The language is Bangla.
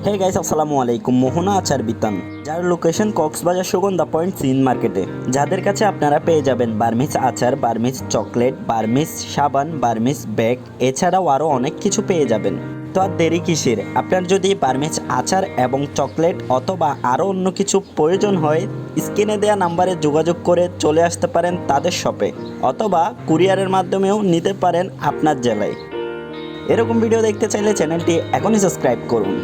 হে গাইস, আসসালামু আলাইকুম। মোহনা আচার বিতান, যার লোকেশন কক্সবাজার সুগন্ধা পয়েন্ট সিন মার্কেটে। যাদের কাছে আপনারা পেয়ে যাবেন বার্মিজ আচার, বার্মিজ চকলেট, বার্মিজ সাবান, বার্মিজ ব্যাগ, এছাড়াও আরও অনেক কিছু পেয়ে যাবেন। তো আর দেরি কিসের? আপনার যদি বার্মিজ আচার এবং চকলেট অথবা আরও অন্য কিছু প্রয়োজন হয়, স্ক্রিনে দেওয়া নাম্বারে যোগাযোগ করে চলে আসতে পারেন তাদের শপে, অথবা কুরিয়ারের মাধ্যমেও নিতে পারেন আপনার জেলায়। এরকম ভিডিও দেখতে চাইলে চ্যানেলটি এখনই সাবস্ক্রাইব করুন।